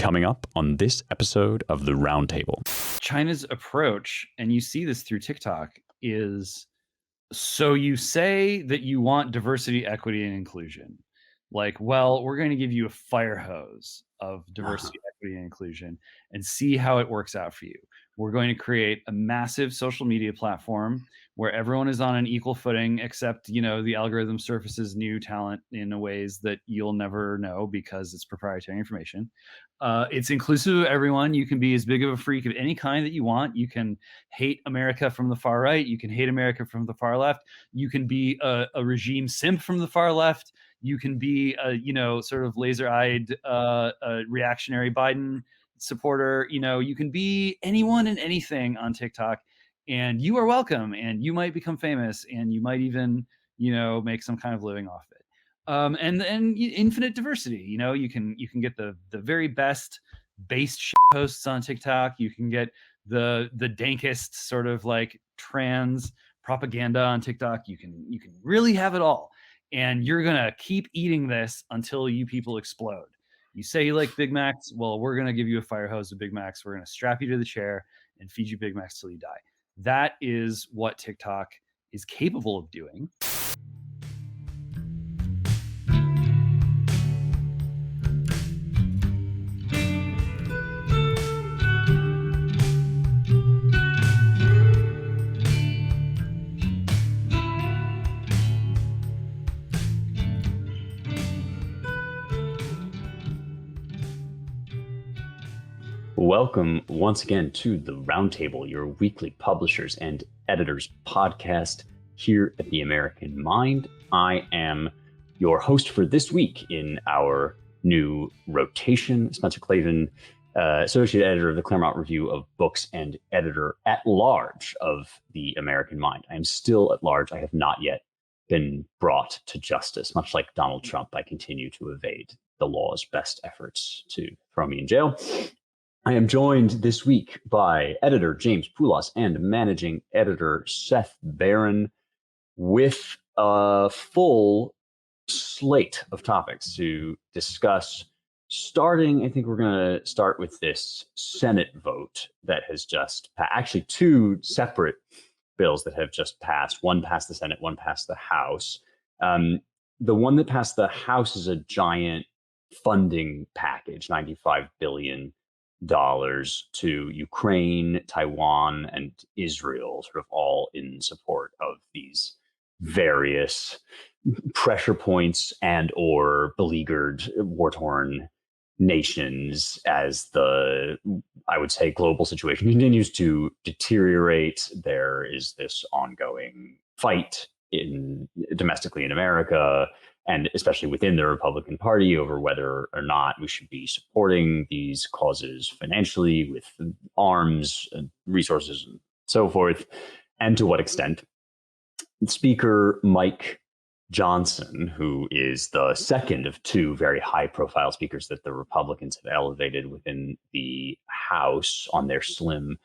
Coming up on this episode of the Roundtable. China's approach, and you see this through TikTok, is so you say that you want diversity, equity, and inclusion. Like, well, we're going to give you a fire hose of diversity, equity, and inclusion and see how it works out for you. We're going to create a massive social media platform where everyone is on an equal footing, except, you know, the algorithm surfaces new talent in ways that you'll never know because it's proprietary information. It's inclusive of everyone. You can be as big of a freak of any kind that you want. You can hate America from the far right. You can hate America from the far left. You can be a regime simp from the far left. You can be a, you know, sort of laser-eyed reactionary Biden supporter. You know, you can be anyone and anything on TikTok, and you are welcome. And you might become famous, and you might even, you know, make some kind of living off it. And infinite diversity. You know, you can get the very best based shit posts on TikTok. You can get the dankest sort of like trans propaganda on TikTok. You can really have it all. And you're gonna keep eating this until you people explode. You say you like Big Macs, well, we're gonna give you a fire hose of Big Macs. We're gonna strap you to the chair and feed you Big Macs till you die. That is what TikTok is capable of doing. Welcome once again to the Roundtable, your weekly publishers and editors podcast here at the American Mind. I am your host for this week in our new rotation, Spencer Clavin, associate editor of the Claremont Review of Books and editor at large of the American Mind. I am still at large. I have not yet been brought to justice. Much like Donald Trump, I continue to evade the law's best efforts to throw me in jail. I am joined this week by editor James Poulos and managing editor Seth Barron with a full slate of topics to discuss. Starting, I think we're going to start with this Senate vote that has just actually two separate bills that have just passed. One passed the Senate, one passed the House. The one that passed the House is a giant funding package, $95 billion to Ukraine, Taiwan, and Israel, sort of all in support of these various pressure points and or beleaguered, war-torn nations as the, I would say, global situation continues to deteriorate. There is this ongoing fight domestically in America, and especially within the Republican Party, over whether or not we should be supporting these causes financially with arms and resources and so forth, and to what extent. Speaker Mike Johnson, who is the second of two very high-profile speakers that the Republicans have elevated within the House on their slim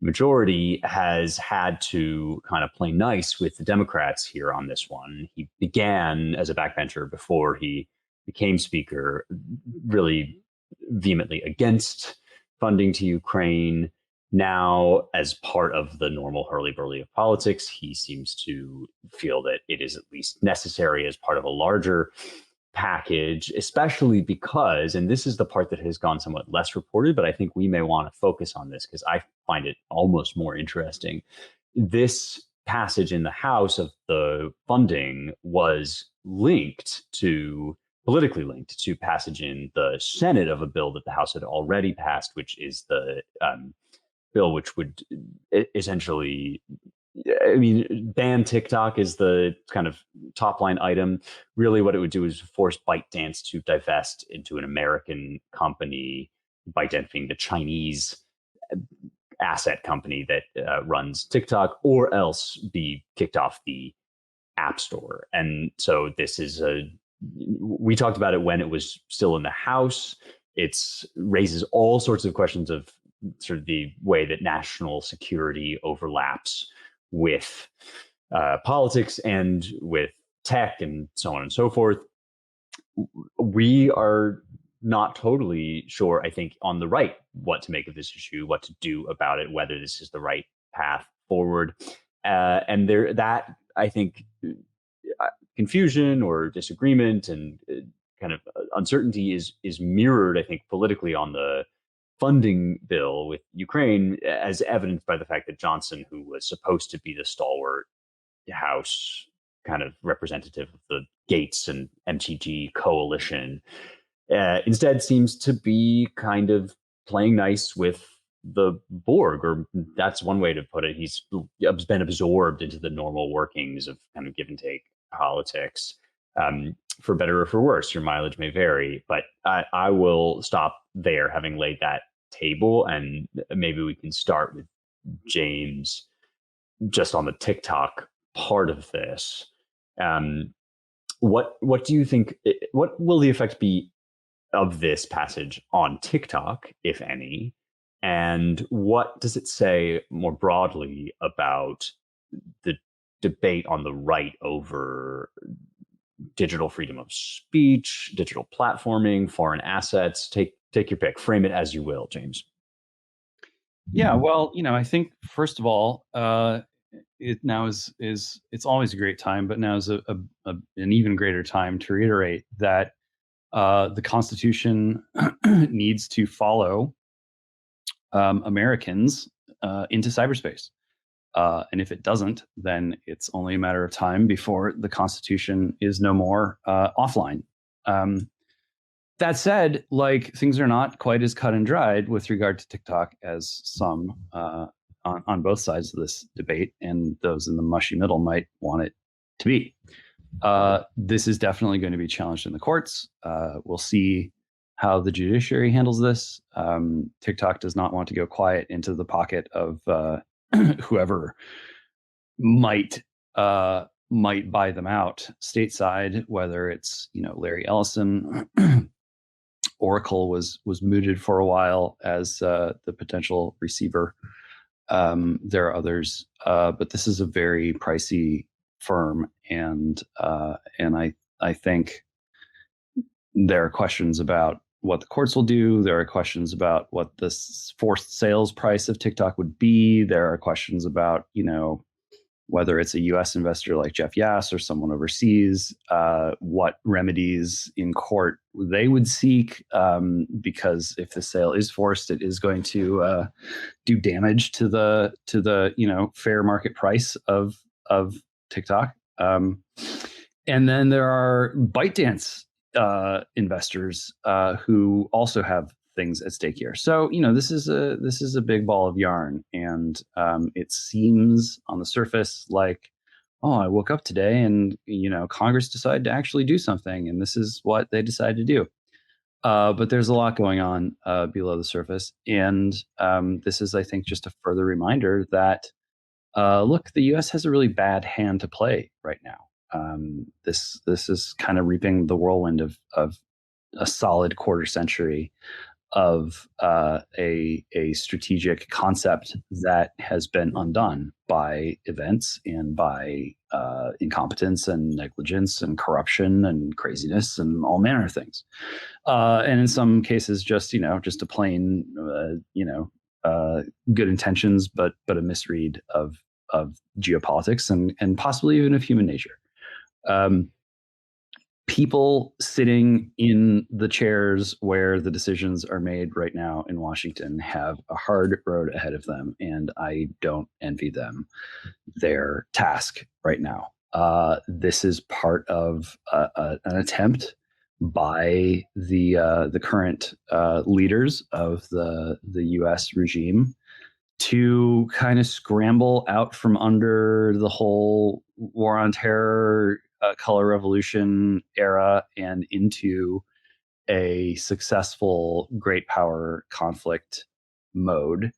majority, has had to kind of play nice with the Democrats here on this one. He began as a backbencher before he became speaker, really vehemently against funding to Ukraine. Now, as part of the normal hurly-burly of politics, he seems to feel that it is at least necessary as part of a larger package, especially because, and this is the part that has gone somewhat less reported, but I think we may want to focus on this because I find it almost more interesting. This passage in the House of the funding was politically linked to passage in the Senate of a bill that the House had already passed, which is the bill which would essentially, I mean, ban TikTok is the kind of top line item. Really what it would do is force ByteDance to divest into an American company, ByteDance being the Chinese asset company that runs TikTok, or else be kicked off the App Store. And so this is we talked about it when it was still in the House. It raises all sorts of questions of sort of the way that national security overlaps with politics and with tech and so on and so forth. We are not totally sure, I think, on the right what to make of this issue, what to do about it, whether this is the right path forward. And there, that I think, confusion or disagreement and kind of uncertainty is mirrored, I think, politically on the funding bill with Ukraine, as evidenced by the fact that Johnson, who was supposed to be the stalwart House kind of representative of the Gates and MTG coalition, instead seems to be kind of playing nice with the Borg, or that's one way to put it. He's been absorbed into the normal workings of kind of give and take politics. For better or for worse, your mileage may vary, but I will stop there, having laid that table, and maybe we can start with James just on the TikTok part of this. What do you think? What will the effect be of this passage on TikTok, if any? And what does it say more broadly about the debate on the right over digital freedom of speech, digital platforming, foreign assets? Take your pick. Frame it as you will, James. Yeah, well, I think first of all, it now is it's always a great time, but now is an even greater time to reiterate that the Constitution needs to follow Americans into cyberspace. And if it doesn't, then it's only a matter of time before the Constitution is no more offline. That said, like, things are not quite as cut and dried with regard to TikTok as some on both sides of this debate, and those in the mushy middle might want it to be. This is definitely going to be challenged in the courts. We'll see how the judiciary handles this. TikTok does not want to go quiet into the pocket of whoever might buy them out stateside, whether it's Larry Ellison. Oracle was mooted for a while as the potential receiver. There are others, but this is a very pricey firm, and I think there are questions about what the courts will do. There are questions about what the forced sales price of TikTok would be. There are questions about whether it's a U.S. investor like Jeff Yass or someone overseas, what remedies in court they would seek, because if the sale is forced, it is going to do damage to the fair market price of TikTok. And then there are ByteDance investors who also have things at stake here. So this is a big ball of yarn, and it seems on the surface like, oh, I woke up today and Congress decided to actually do something, and this is what they decided to do. But there's a lot going on below the surface, and this is, I think, just a further reminder that look, the U.S. has a really bad hand to play right now. This is kind of reaping the whirlwind of a solid quarter century of a strategic concept that has been undone by events and by incompetence and negligence and corruption and craziness and all manner of things. And in some cases, just a plain good intentions, but a misread of geopolitics and possibly even of human nature. People sitting in the chairs where the decisions are made right now in Washington have a hard road ahead of them, and I don't envy them their task right now. This is part of an attempt by the current leaders of the U.S. regime to kind of scramble out from under the whole war on terror, color revolution era, and into a successful great power conflict mode.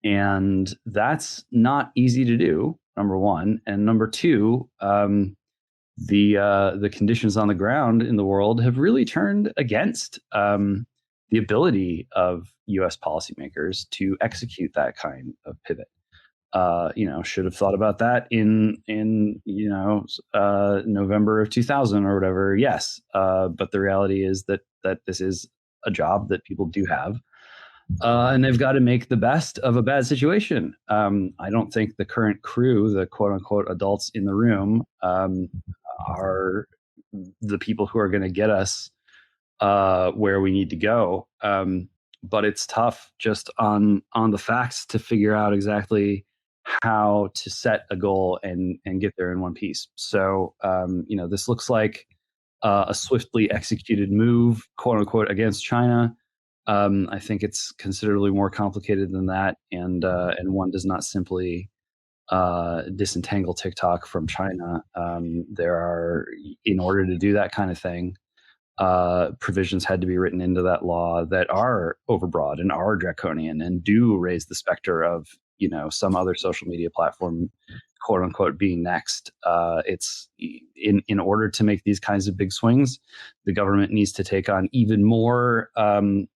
And that's not easy to do, number one. And number two, the conditions on the ground in the world have really turned against the ability of U.S. policymakers to execute that kind of pivot. Should have thought about that in November of 2000 or whatever. Yes, but the reality is that this is a job that people do have. And they've got to make the best of a bad situation. I don't think the current crew, the quote unquote adults in the room, are the people who are going to get us where we need to go. But it's tough just on the facts to figure out exactly how to set a goal and get there in one piece. So this looks like a swiftly executed move, quote unquote, against China. I think it's considerably more complicated than that, and one does not simply disentangle TikTok from China. There are, in order to do that kind of thing, provisions had to be written into that law that are overbroad and are draconian and do raise the specter of some other social media platform, quote unquote, being next. It's in order to make these kinds of big swings, the government needs to take on even more power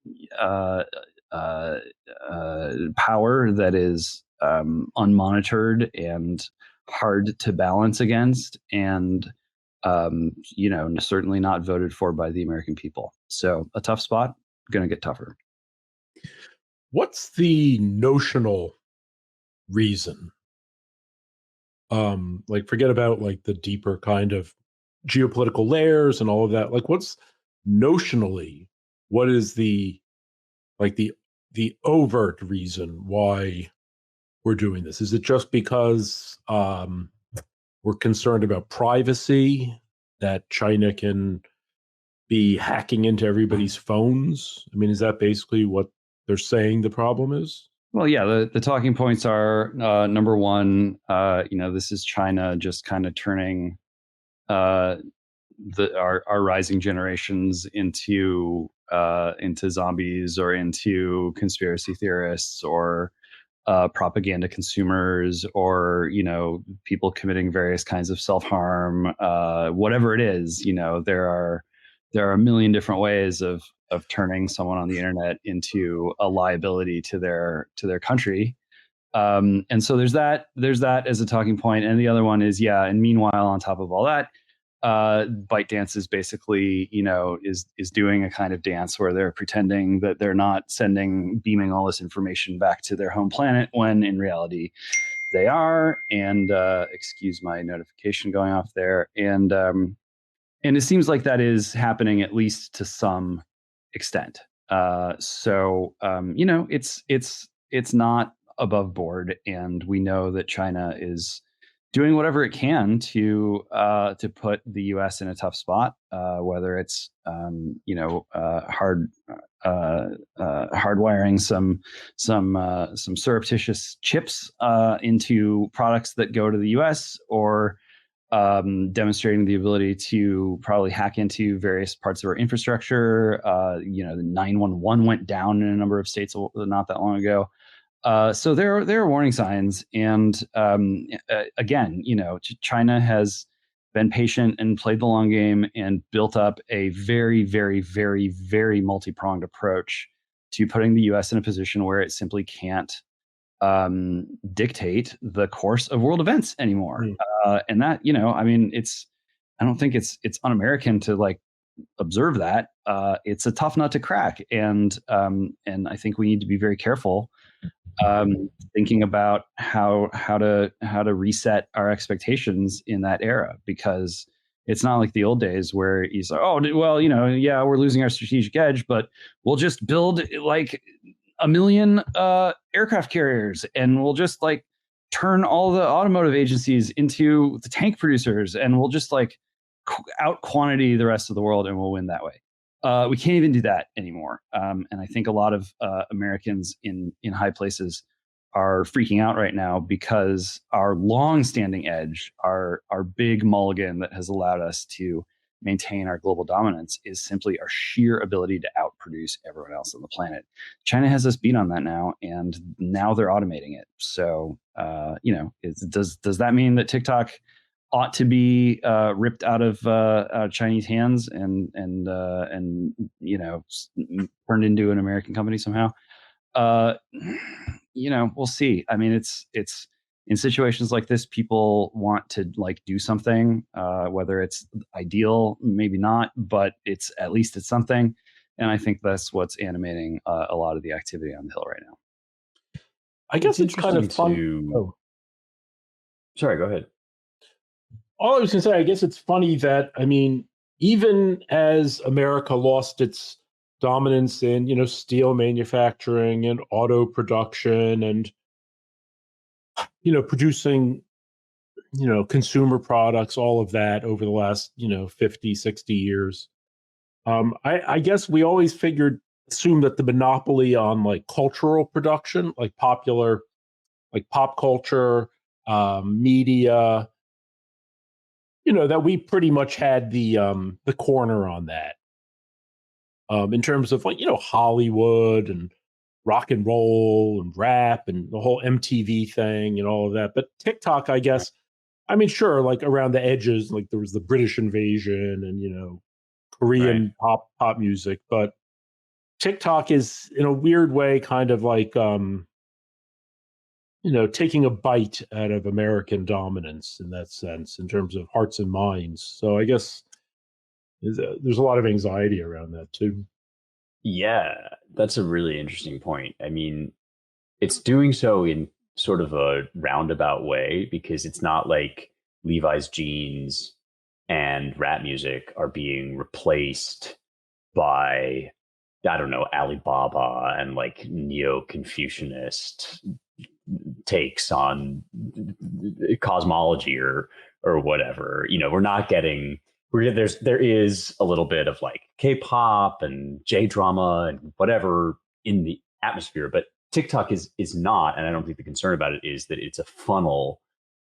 that is unmonitored and hard to balance against, and certainly not voted for by the American people. So a tough spot, going to get tougher. What's the notional reason? Forget about the deeper kind of geopolitical layers and all of that. What's notionally, what is the overt reason why we're doing this? Is it just because we're concerned about privacy, that China can be hacking into everybody's phones? I mean, is that basically what they're saying the problem is? Well, yeah, the talking points are number one, this is China just kind of turning our rising generations into zombies or into conspiracy theorists or propaganda consumers, or people committing various kinds of self-harm, whatever it is. There are a million different ways of turning someone on the internet into a liability to their country. And so there's that as a talking point. And the other one is, and meanwhile, on top of all that, ByteDance is basically, is doing a kind of dance where they're pretending that they're not beaming all this information back to their home planet, when in reality they are. And excuse my notification going off there. And it seems like that is happening, at least to some extent. So it's not above board, and we know that China is doing whatever it can to put the U.S. in a tough spot, whether it's hardwiring some surreptitious chips into products that go to the U.S., or demonstrating the ability to probably hack into various parts of our infrastructure. The 911 went down in a number of states not that long ago. So there are warning signs, and again, China has been patient and played the long game and built up a very, very, very, very multi-pronged approach to putting the U.S. in a position where it simply can't dictate the course of world events anymore. And that, I don't think it's un-American to observe that. It's a tough nut to crack, and I think we need to be very careful thinking about how to reset our expectations in that era, because it's not like the old days where he's like, oh, well, we're losing our strategic edge, but we'll just build 1 million aircraft carriers, and we'll just turn all the automotive agencies into the tank producers, and we'll just out quantity the rest of the world, and we'll win that way. We can't even do that anymore. And I think a lot of Americans in high places are freaking out right now, because our long-standing edge, our big mulligan that has allowed us to maintain our global dominance, is simply our sheer ability to outproduce everyone else on the planet. China has us beat on that now, and now they're automating it. So, does that mean that TikTok ought to be ripped out of Chinese hands and turned into an American company somehow? We'll see. I mean, it's in situations like this, people want to do something, whether it's ideal, maybe not, but at least it's something. And I think that's what's animating a lot of the activity on the Hill right now. I guess it's kind of fun. Sorry, go ahead. All I was going to say, I guess it's funny that, I mean, even as America lost its dominance in, steel manufacturing and auto production and, producing, consumer products, all of that over the last, 50, 60 years. I guess we always assumed that the monopoly on like cultural production, like popular, like pop culture, media, that we pretty much had the corner on that. In terms of like, Hollywood and rock and roll and rap and the whole MTV thing and all of that. But TikTok, I guess, I mean, sure, like around the edges, like there was the British invasion and, Korean pop music, but TikTok is in a weird way kind of like, taking a bite out of American dominance in that sense, in terms of hearts and minds. So I guess there's a lot of anxiety around that too. Yeah, that's a really interesting point. I mean, it's doing so in sort of a roundabout way, because it's not like Levi's jeans and rap music are being replaced by, I don't know, Alibaba and like neo-Confucianist takes on cosmology or whatever. We're not getting there is a little bit of like K-pop and J-drama and whatever in the atmosphere, but TikTok is not, and I don't think the concern about it is that it's a funnel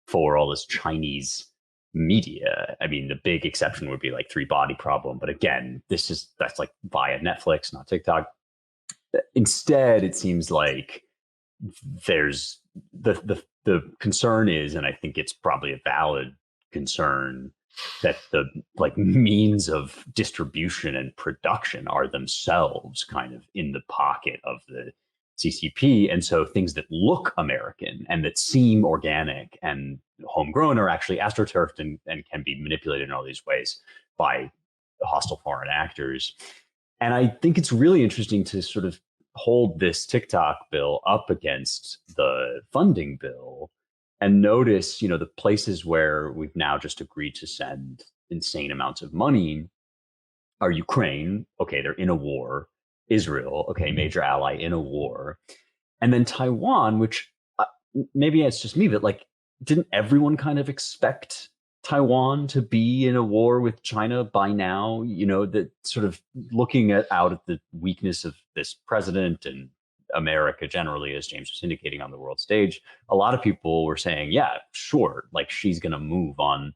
for all this Chinese media. I mean, the big exception would be like Three Body Problem, but again, that's like via Netflix, not TikTok. Instead, it seems like there's the concern is, and I think it's probably a valid concern, that the like means of distribution and production are themselves kind of in the pocket of the CCP. And so things that look American and that seem organic and homegrown are actually astroturfed and can be manipulated in all these ways by hostile foreign actors. And I think it's really interesting to sort of hold this TikTok bill up against the funding bill and notice, the places where we've now just agreed to send insane amounts of money are Ukraine. Okay, they're in a war. Israel, okay, major ally in a war. And then Taiwan, which maybe it's just me, but like, didn't everyone kind of expect Taiwan to be in a war with China by now? That sort of looking out at the weakness of this president and America generally, as James was indicating on the world stage, a lot of people were saying, yeah, sure, like she's going to move on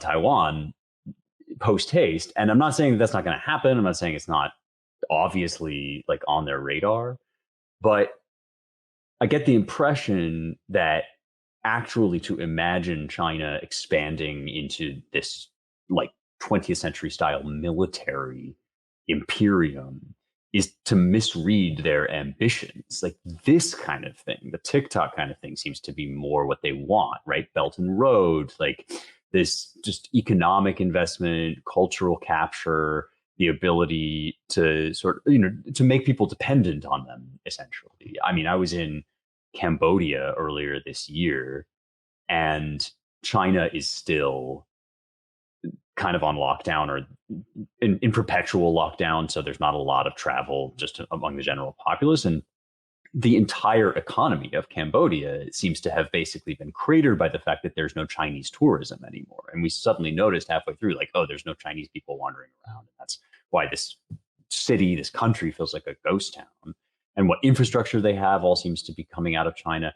Taiwan post haste. And I'm not saying that's not going to happen. I'm not saying it's not obviously like on their radar, but I get the impression that actually to imagine China expanding into this like 20th century style military imperium is to misread their ambitions. Like this kind of thing, the TikTok kind of thing seems to be more what they want, right? Belt and Road, like this just economic investment, cultural capture, the ability to sort of, to make people dependent on them, essentially. I mean, I was in Cambodia earlier this year, and China is still kind of on lockdown or in perpetual lockdown. So there's not a lot of travel just among the general populace. And the entire economy of Cambodia seems to have basically been cratered by the fact that there's no Chinese tourism anymore. And we suddenly noticed halfway through, like, oh, there's no Chinese people wandering around. And that's why this city, this country feels like a ghost town. And what infrastructure they have all seems to be coming out of China.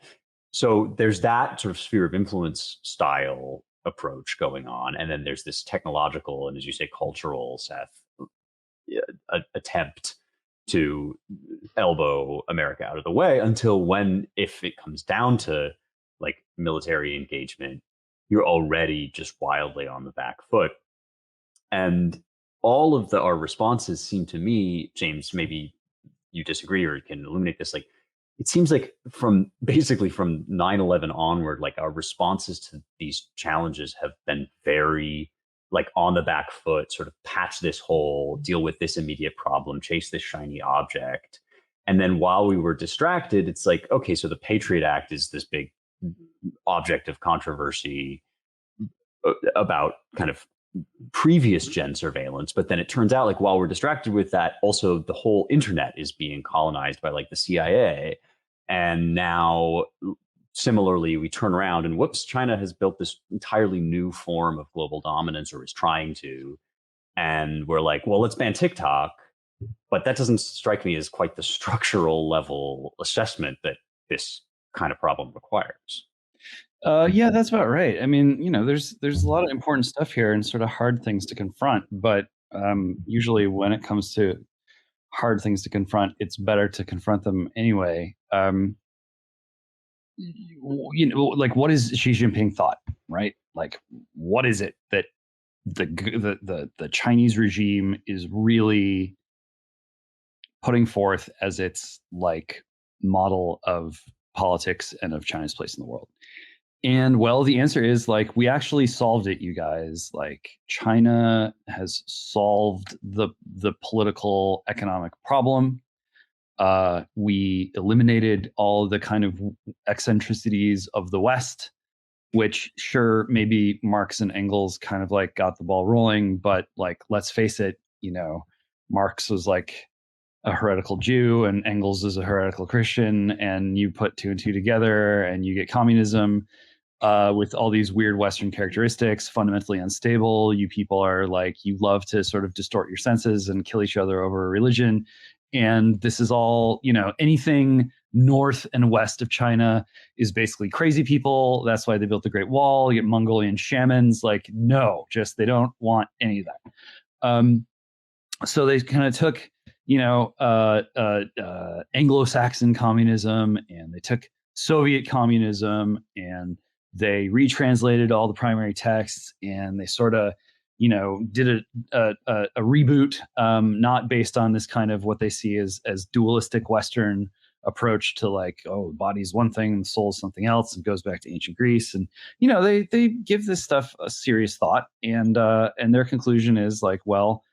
So there's that sort of sphere of influence style approach going on. And then there's this technological and, as you say, cultural, Seth, attempt to elbow America out of the way until when, if it comes down to like military engagement, you're already just wildly on the back foot. And all of our responses seem to me, James, maybe you disagree or can illuminate this, like it seems like from 9/11 onward, like our responses to these challenges have been very like on the back foot, sort of patch this hole, deal with this immediate problem, chase this shiny object. And then while we were distracted, it's like, okay, so the Patriot Act is this big object of controversy about kind of previous gen surveillance. But then it turns out, like, while we're distracted with that, also the whole internet is being colonized by like the CIA. And now similarly, we turn around and whoops, China has built this entirely new form of global dominance, or is trying to. And we're like, well, let's ban TikTok. But that doesn't strike me as quite the structural level assessment that this kind of problem requires. Yeah, that's about right. I mean, there's a lot of important stuff here and sort of hard things to confront. But usually, when it comes to hard things to confront, it's better to confront them anyway. Like, what is Xi Jinping thought, right? Like, what is it that the Chinese regime is really putting forth as its like model of politics and of China's place in the world? And well, the answer is like, we actually solved it, you guys. Like, China has solved the political economic problem. We eliminated all the kind of eccentricities of the West, which sure, maybe Marx and Engels kind of like got the ball rolling, but like, let's face it, Marx was like a heretical Jew and Engels is a heretical Christian, and you put two and two together and you get communism. With all these weird Western characteristics, fundamentally unstable. You people are like, you love to sort of distort your senses and kill each other over religion. And this is all, anything north and west of China is basically crazy people. That's why they built the Great Wall. You get Mongolian shamans. Like, no, just they don't want any of that. So they kind of took, Anglo-Saxon communism, and they took Soviet communism, and they retranslated all the primary texts, and they sort of, did a reboot, not based on this kind of what they see as dualistic Western approach to like, oh, the body's one thing, the soul is something else, and goes back to ancient Greece. And they give this stuff a serious thought, and their conclusion is like, well,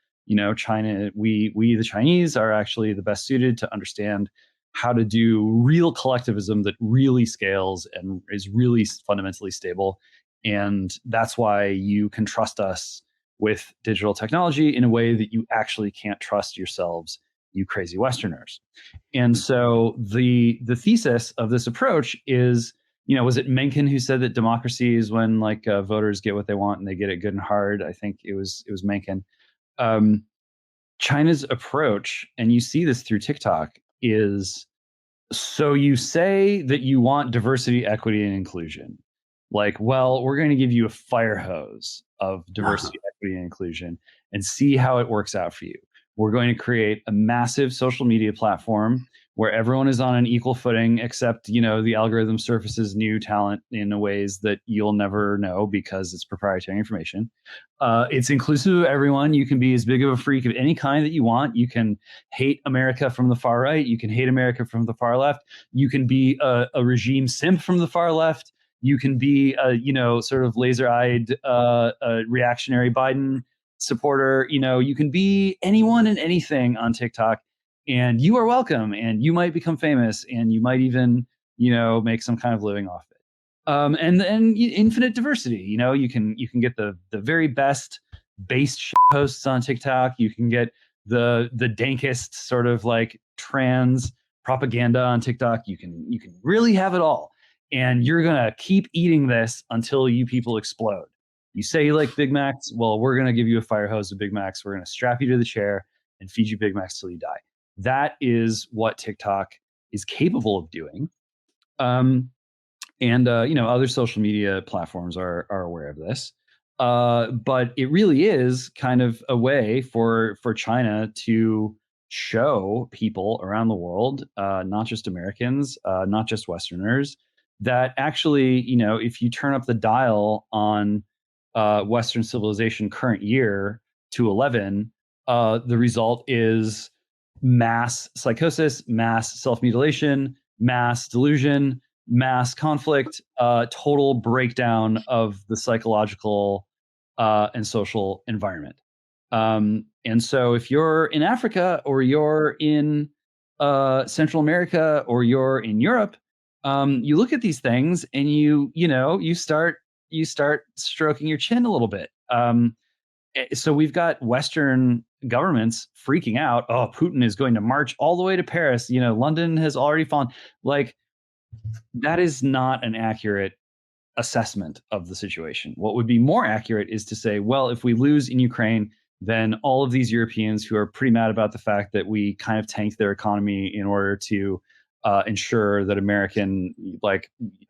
China, we the Chinese are actually the best suited to understand how to do real collectivism that really scales and is really fundamentally stable. And that's why you can trust us with digital technology in a way that you actually can't trust yourselves, you crazy Westerners. And so the thesis of this approach is, was it Mencken who said that democracy is when like voters get what they want and they get it good and hard? I think it was Mencken. China's approach, and you see this through TikTok, is, so you say that you want diversity, equity, and inclusion. Like, well, we're going to give you a fire hose of diversity, equity, and inclusion and see how it works out for you. We're going to create a massive social media platform where everyone is on an equal footing, except, the algorithm surfaces new talent in ways that you'll never know because it's proprietary information. It's inclusive of everyone. You can be as big of a freak of any kind that you want. You can hate America from the far right. You can hate America from the far left. You can be a regime simp from the far left. You can be a, sort of laser-eyed reactionary Biden supporter. You can be anyone and anything on TikTok, and you are welcome, and you might become famous, and you might even, make some kind of living off it. And infinite diversity. You can get the very best based posts on TikTok. You can get the dankest sort of like trans propaganda on TikTok. You can really have it all, and you're gonna keep eating this until you people explode. You say you like Big Macs, well, we're gonna give you a fire hose of Big Macs. We're gonna strap you to the chair and feed you Big Macs till you die. That is what TikTok is capable of doing. Other social media platforms are aware of this. But it really is kind of a way for China to show people around the world, not just Americans, not just Westerners, that actually, if you turn up the dial on Western civilization current year to 11, the result is mass psychosis, mass self-mutilation, mass delusion, mass conflict, total breakdown of the psychological and social environment. And so if you're in Africa or you're in Central America or you're in Europe, you look at these things and you start stroking your chin a little bit. So we've got Western governments freaking out. Oh, Putin is going to march all the way to Paris. London has already fallen. Like, that is not an accurate assessment of the situation. What would be more accurate is to say, well, if we lose in Ukraine, then all of these Europeans who are pretty mad about the fact that we kind of tanked their economy in order to ensure that American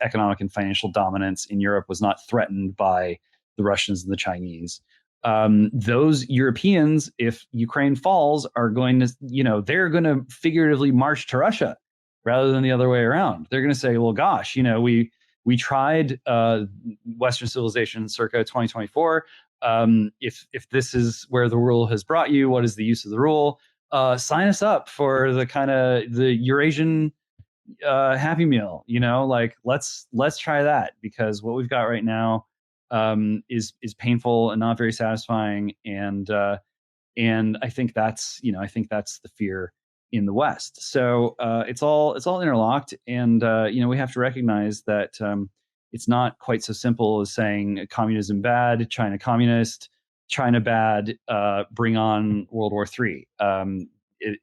economic and financial dominance in Europe was not threatened by the Russians and the Chinese. Those Europeans, if Ukraine falls, are going to, they're going to figuratively march to Russia rather than the other way around. They're going to say, well, gosh, we tried Western civilization circa 2024. If this is where the rule has brought you, what is the use of the rule? Sign us up for the kind of the Eurasian Happy Meal. Let's try that, because what we've got right now is painful and not very satisfying. And I think that's the fear in the West. So it's all interlocked, and we have to recognize that it's not quite so simple as saying communism bad, China communist, China bad, bring on World War III.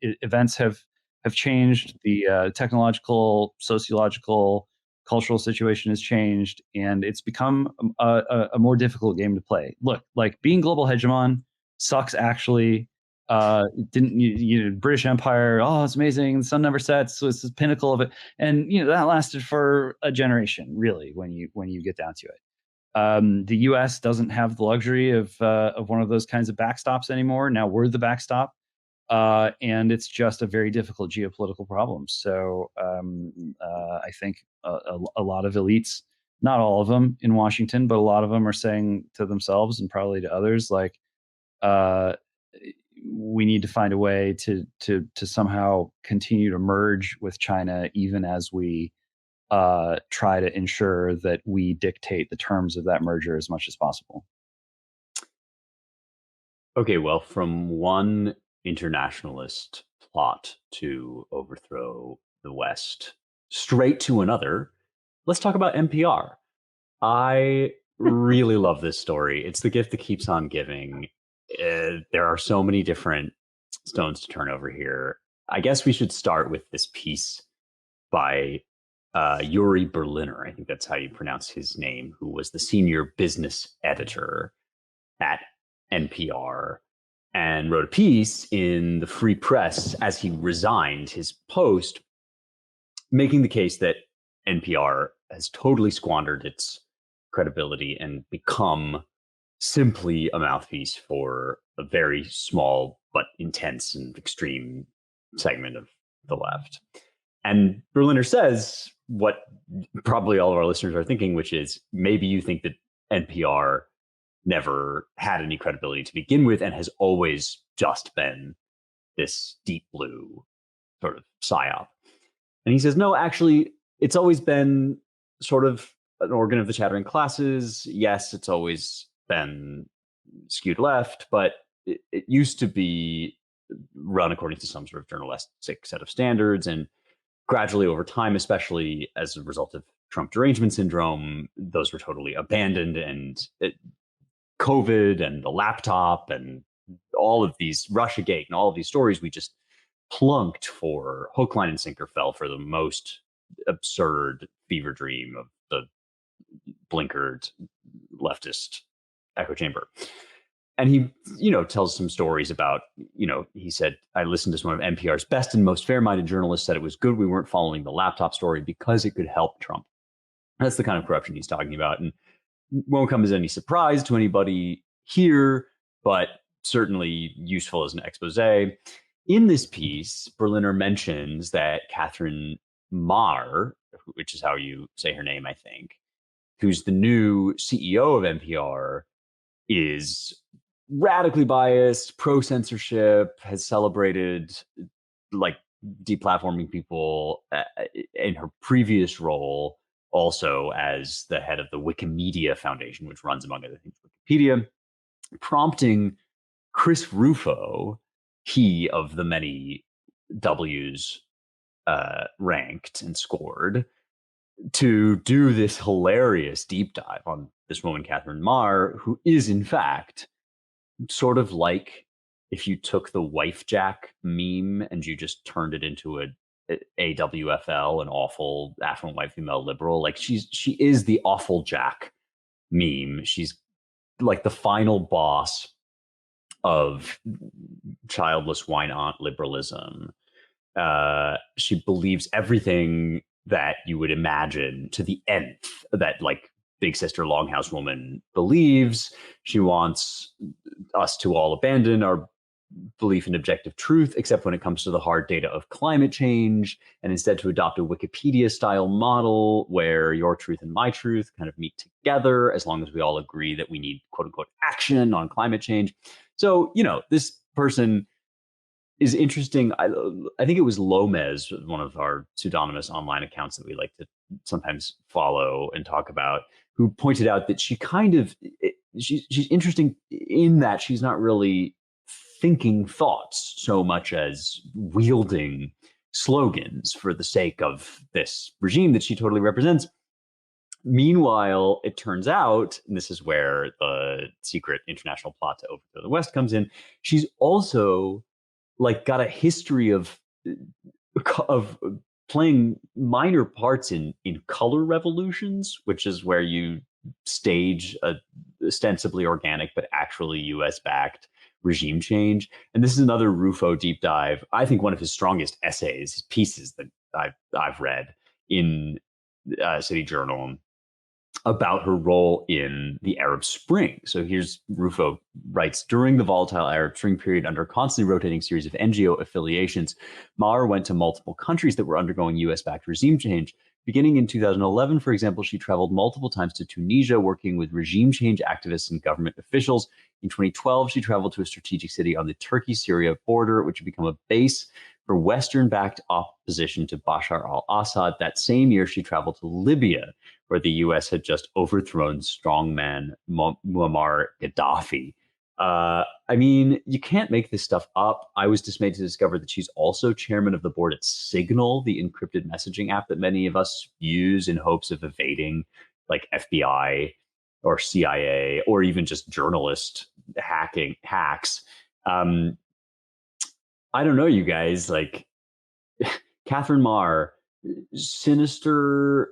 Events have changed. The technological, sociological, cultural situation has changed, and it's become a more difficult game to play. Look, like, being global hegemon sucks, actually. Didn't British Empire, oh, it's amazing, the sun never sets, so it's the pinnacle of it, and that lasted for a generation, really, when you get down to it. The US doesn't have the luxury of one of those kinds of backstops anymore. Now we're the backstop, and it's just a very difficult geopolitical problem. So I think a lot of elites, not all of them in Washington, but a lot of them are saying to themselves and probably to others, like, we need to find a way to somehow continue to merge with China, even as we try to ensure that we dictate the terms of that merger as much as possible. Okay, well, from one internationalist plot to overthrow the West straight to another, let's talk about NPR. I really love this story. It's the gift that keeps on giving. There are so many different stones to turn over here. I guess we should start with this piece by Yuri Berliner. I think that's how you pronounce his name, who was the senior business editor at NPR and wrote a piece in the Free Press as he resigned his post, making the case that NPR has totally squandered its credibility and become simply a mouthpiece for a very small but intense and extreme segment of the left. And Berliner says what probably all of our listeners are thinking, which is, maybe you think that NPR never had any credibility to begin with and has always just been this deep blue sort of psyop. And he says, no, actually, it's always been sort of an organ of the chattering classes. Yes, it's always been skewed left, but it used to be run according to some sort of journalistic set of standards. And gradually over time, especially as a result of Trump derangement syndrome, those were totally abandoned. And COVID and the laptop and all of these, Russiagate and all of these stories, we just plunked for hook, line, and sinker, fell for the most absurd fever dream of the blinkered leftist echo chamber. And he, tells some stories about, he said, I listened to one of NPR's best and most fair-minded journalists said it was good we weren't following the laptop story because it could help Trump. That's the kind of corruption he's talking about. And won't come as any surprise to anybody here, but certainly useful as an expose. In this piece, Berliner mentions that Katherine Maher, which is how you say her name, I think, who's the new CEO of NPR, is radically biased, pro-censorship, has celebrated deplatforming people in her previous role, also as the head of the Wikimedia Foundation, which runs, among other things, Wikipedia. prompting Chris Rufo, he of the many W's ranked and scored, to do this hilarious deep dive on this woman, Katherine Maher, who is in fact sort of like if you took the wife jack meme and you just turned it into a AWFL, an awful affluent white female liberal. Like she is the awful jack meme. She's like the final boss of childless wine aunt liberalism. She believes everything that you would imagine to the nth that like Big Sister Longhouse woman believes. She wants us to all abandon our belief in objective truth, except when it comes to the hard data of climate change, and instead to adopt a Wikipedia style model where your truth and my truth kind of meet together, as long as we all agree that we need quote unquote action on climate change. So, this person is interesting. I think it was Lomez, one of our pseudonymous online accounts that we like to sometimes follow and talk about, who pointed out that she kind of, she's interesting in that she's not really thinking thoughts so much as wielding slogans for the sake of this regime that she totally represents. Meanwhile, it turns out, and this is where the secret international plot to overthrow the West comes in, she's also like got a history of playing minor parts in color revolutions, which is where you stage a ostensibly organic but actually US backed regime change. And this is another Rufo deep dive. I think one of his strongest essays, pieces that I've read in City Journal about her role in the Arab Spring. So here's Rufo writes, during the volatile Arab Spring period, under a constantly rotating series of NGO affiliations, Maher went to multiple countries that were undergoing US-backed regime change. Beginning in 2011, for example, she traveled multiple times to Tunisia, working with regime change activists and government officials. In 2012, she traveled to a strategic city on the Turkey-Syria border, which had become a base for Western-backed opposition to Bashar al-Assad. That same year, she traveled to Libya, where the U.S. had just overthrown strongman Muammar Gaddafi. I mean, you can't make this stuff up. I was dismayed to discover that she's also chairman of the board at Signal, the encrypted messaging app that many of us use in hopes of evading like FBI or CIA or even just journalist hacks. I don't know, you guys, like Katherine Maher, sinister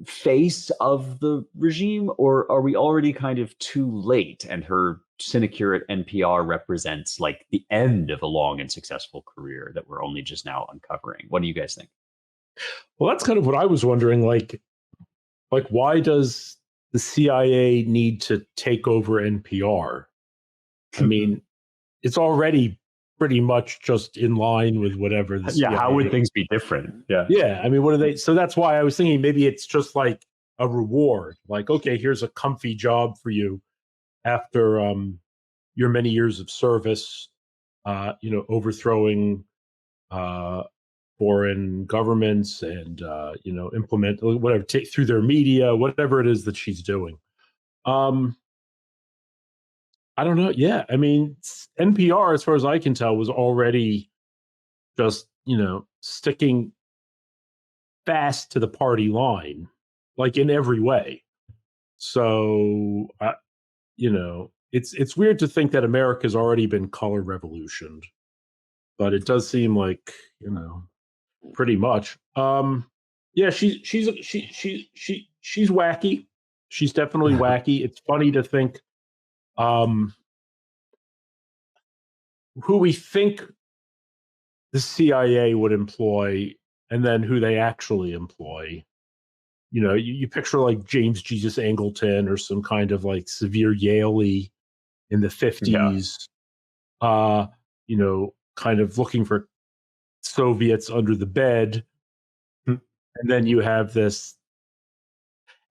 face of the regime, or are we already kind of too late and her sinecure at NPR represents like the end of a long and successful career that we're only just now uncovering? What do you guys think? Well, that's kind of what I was wondering. Like why does the CIA need to take over NPR? I mean, it's already pretty much just in line with whatever the CIA. Yeah, how would things be different? Yeah, I mean, what are they? So that's why I was thinking maybe it's just like a reward. Like, okay, here's a comfy job for you after your many years of service, overthrowing foreign governments and implement whatever, take through their media, whatever it is that she's doing. I don't know. Yeah, I mean, NPR, as far as I can tell, was already just sticking fast to the party line, like in every way. So, it's weird to think that America's already been color revolutioned, but it does seem like pretty much. Yeah, she's wacky. She's definitely wacky. It's funny to think who we think the CIA would employ and then who they actually employ. You picture like James Jesus Angleton or some kind of like severe Yaley in the 50s, kind of looking for Soviets under the bed. And then you have this,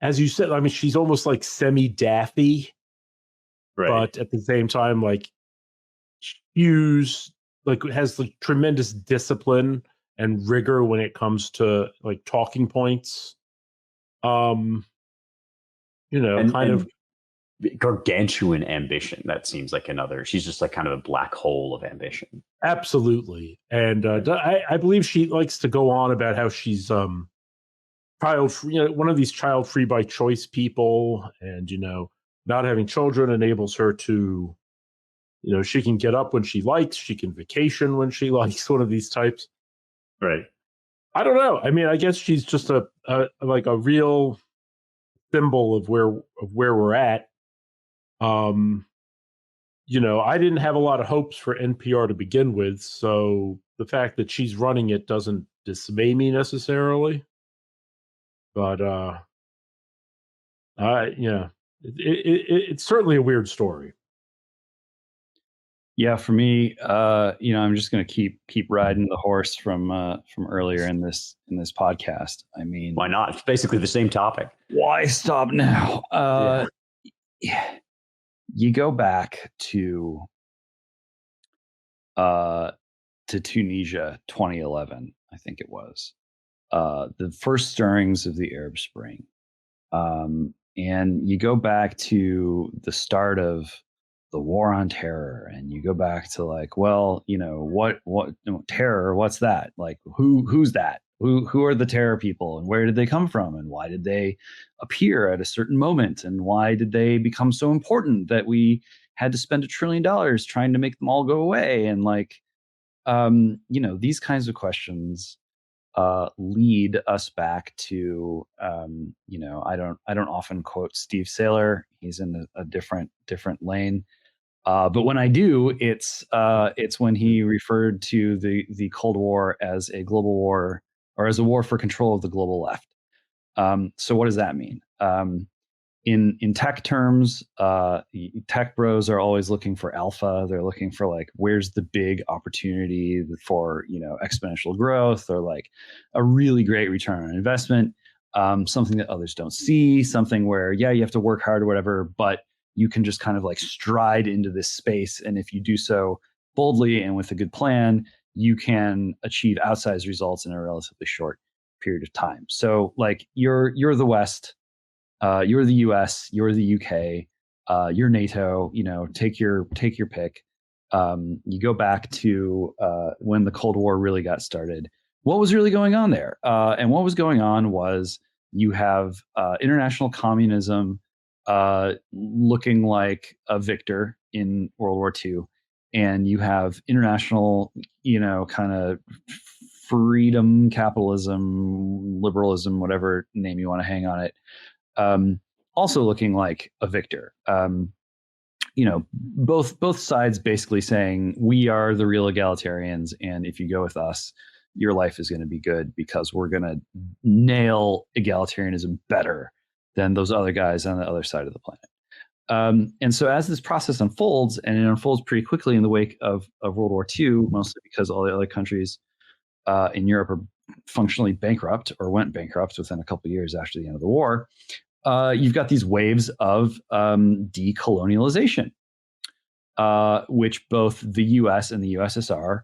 as you said, I mean, she's almost like semi-daffy, Right. but at the same time, like Hughes, like has like tremendous discipline and rigor when it comes to like talking points. gargantuan ambition. That seems like another. She's just like kind of a black hole of ambition. Absolutely. And I believe she likes to go on about how she's child free, one of these child free by choice people, and not having children enables her to, she can get up when she likes, she can vacation when she likes, one of these types. Right. I don't know. I mean, I guess she's just a real symbol of where we're at. I didn't have a lot of hopes for NPR to begin with, so the fact that she's running it doesn't dismay me necessarily. But it's certainly a weird story. Yeah, for me, I'm just going to keep riding the horse from earlier in this podcast. I mean, why not? It's basically the same topic. Why stop now? Yeah. You go back to Tunisia, 2011, I think it was, the first stirrings of the Arab Spring, and you go back to the start of the war on terror, and you go back to what terror? What's that? Like who's that? Who are the terror people, and where did they come from, and why did they appear at a certain moment, and why did they become so important that we had to spend $1 trillion trying to make them all go away? And these kinds of questions lead us back to I don't often quote Steve Saylor. He's in a different lane. But when I do, it's when he referred to the Cold War as a global war, or as a war for control of the global left. So what does that mean? In tech terms, tech bros are always looking for alpha. They're looking for where's the big opportunity for exponential growth, or a really great return on investment, something that others don't see, something where you have to work hard or whatever, but you can just kind of stride into this space, and if you do so boldly and with a good plan, you can achieve outsized results in a relatively short period of time. So you're the West. You're the US, you're the UK, you're NATO, take your pick. You go back to when the Cold War really got started. What was really going on there? And what was going on was you have international communism looking like a victor in World War II. And you have international, kind of freedom, capitalism, liberalism, whatever name you want to hang on it, also looking like a victor. Both sides basically saying we are the real egalitarians, and if you go with us, your life is going to be good because we're going to nail egalitarianism better than those other guys on the other side of the planet. And so as this process unfolds, and it unfolds pretty quickly in the wake of World War II, mostly because all the other countries in Europe are functionally bankrupt or went bankrupt within a couple of years after the end of the war, you've got these waves of decolonialization, which both the US and the USSR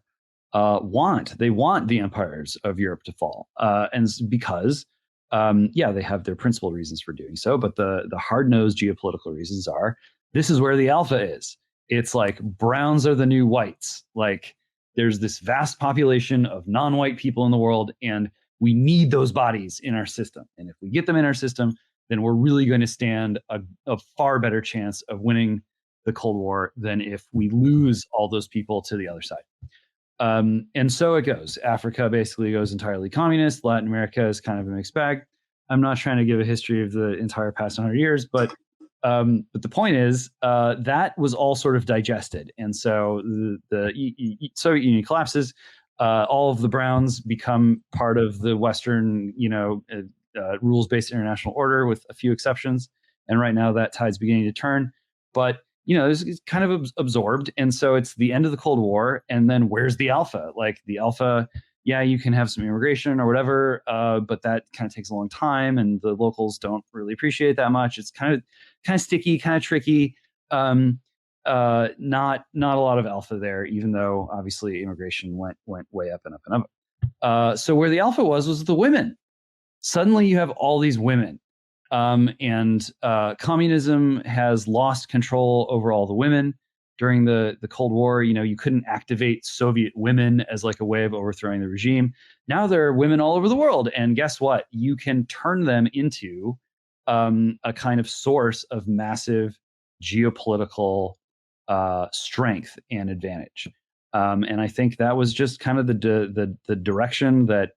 want. They want the empires of Europe to fall. And because, they have their principal reasons for doing so, but the hard-nosed geopolitical reasons are, this is where the alpha is. It's like browns are the new whites. There's this vast population of non-white people in the world, and we need those bodies in our system. And if we get them in our system, then we're really going to stand a far better chance of winning the Cold War than if we lose all those people to the other side. And so it goes. Africa basically goes entirely communist. Latin America is kind of a mixed bag. I'm not trying to give a history of the entire past 100 years, but the point is that was all sort of digested. And so the Soviet Union collapses. All of the Browns become part of the Western, rules-based international order, with a few exceptions. And right now that tide's beginning to turn. But it's kind of absorbed. And so it's the end of the Cold War. And then where's the alpha? The alpha, you can have some immigration or whatever, but that kind of takes a long time, and the locals don't really appreciate that much. It's kind of sticky, kind of tricky. Not a lot of alpha there, even though obviously immigration went way up and up and up. So where the alpha was the women. Suddenly you have all these women And communism has lost control over all the women. During the Cold War, you couldn't activate Soviet women as like a way of overthrowing the regime. Now there are women all over the world, and guess what? You can turn them into a kind of source of massive geopolitical strength and advantage. And I think that was just kind of the direction that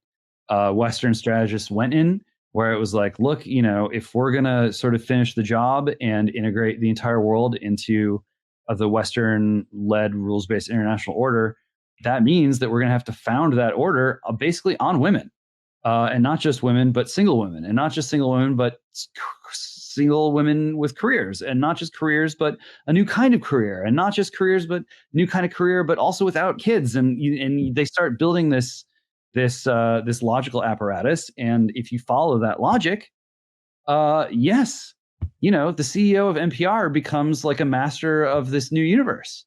Western strategists went in, where it was like, look, if we're going to sort of finish the job and integrate the entire world into the Western-led rules-based international order, that means that we're going to have to found that order basically on women. And not just women, but single women, and not just single women, but single women with careers, and not just careers, but a new kind of career, and not just careers, but new kind of career, but also without kids. And they start building this logical apparatus. And if you follow that logic, yes, the CEO of NPR becomes like a master of this new universe.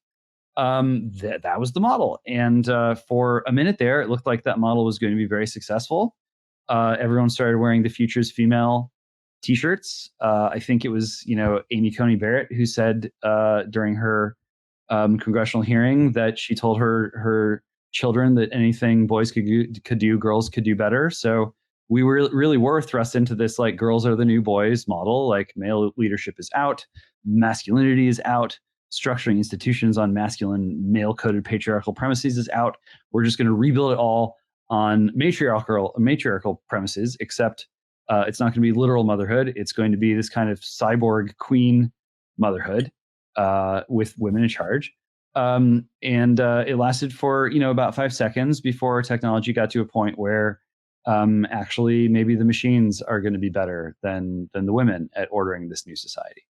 That was the model. And for a minute there, it looked like that model was going to be very successful. Everyone started wearing the Futures Female T-shirts. I think it was, Amy Coney Barrett who said during her congressional hearing that she told her children that anything boys could do, girls could do better. So we really were thrust into this like girls are the new boys model. Like male leadership is out, masculinity is out, structuring institutions on masculine, male-coded patriarchal premises is out. We're just going to rebuild it all on matriarchal premises, except it's not going to be literal motherhood. It's going to be this kind of cyborg queen motherhood with women in charge. And it lasted for, about 5 seconds before technology got to a point where actually maybe the machines are going to be better than the women at ordering this new society.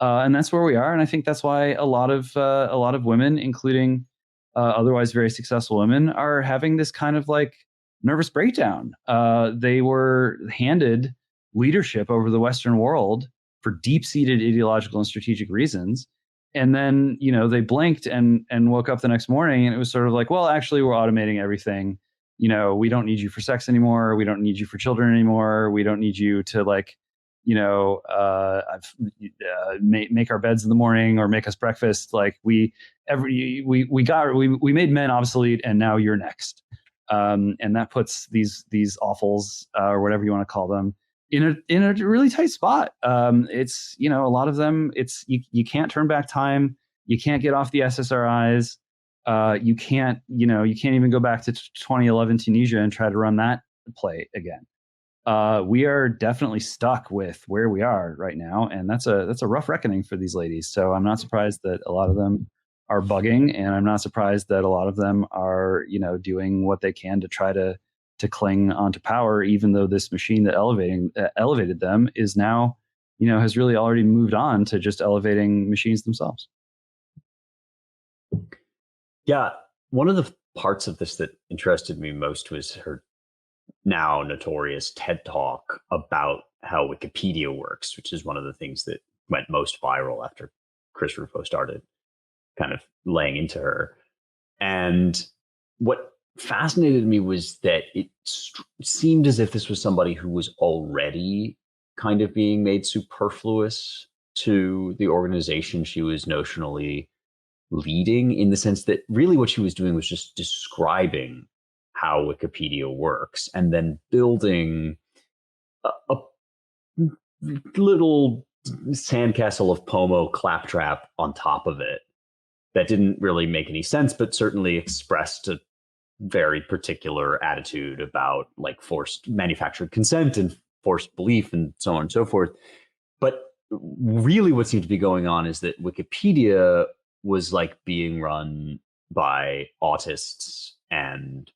And that's where we are. And I think that's why a lot of women, including otherwise very successful women, are having this kind of like nervous breakdown. They were handed leadership over the Western world for deep-seated ideological and strategic reasons. And then, they blinked and woke up the next morning, and it was sort of like, well, actually, we're automating everything. We don't need you for sex anymore. We don't need you for children anymore. We don't need you to like, make our beds in the morning or make us breakfast. Like we made men obsolete, and now you're next. And that puts these awfuls or whatever you want to call them in a really tight spot. It's, a lot of them, it's, you can't turn back time. You can't get off the SSRIs. You can't even go back to 2011 Tunisia and try to run that play again. We are definitely stuck with where we are right now, and that's a rough reckoning for these ladies. So I'm not surprised that a lot of them are bugging, and I'm not surprised that a lot of them are, doing what they can to try to cling onto power, even though this machine that elevated them is now, has really already moved on to just elevating machines themselves. Yeah, one of the parts of this that interested me most was her now notorious TED Talk about how Wikipedia works, which is one of the things that went most viral after Chris Rufo started kind of laying into her. And what fascinated me was that it seemed as if this was somebody who was already kind of being made superfluous to the organization she was notionally leading, in the sense that really what she was doing was just describing how Wikipedia works and then building a little sandcastle of Pomo claptrap on top of it that didn't really make any sense, but certainly expressed a very particular attitude about like forced manufactured consent and forced belief and so on and so forth. But really what seemed to be going on is that Wikipedia was like being run by autists and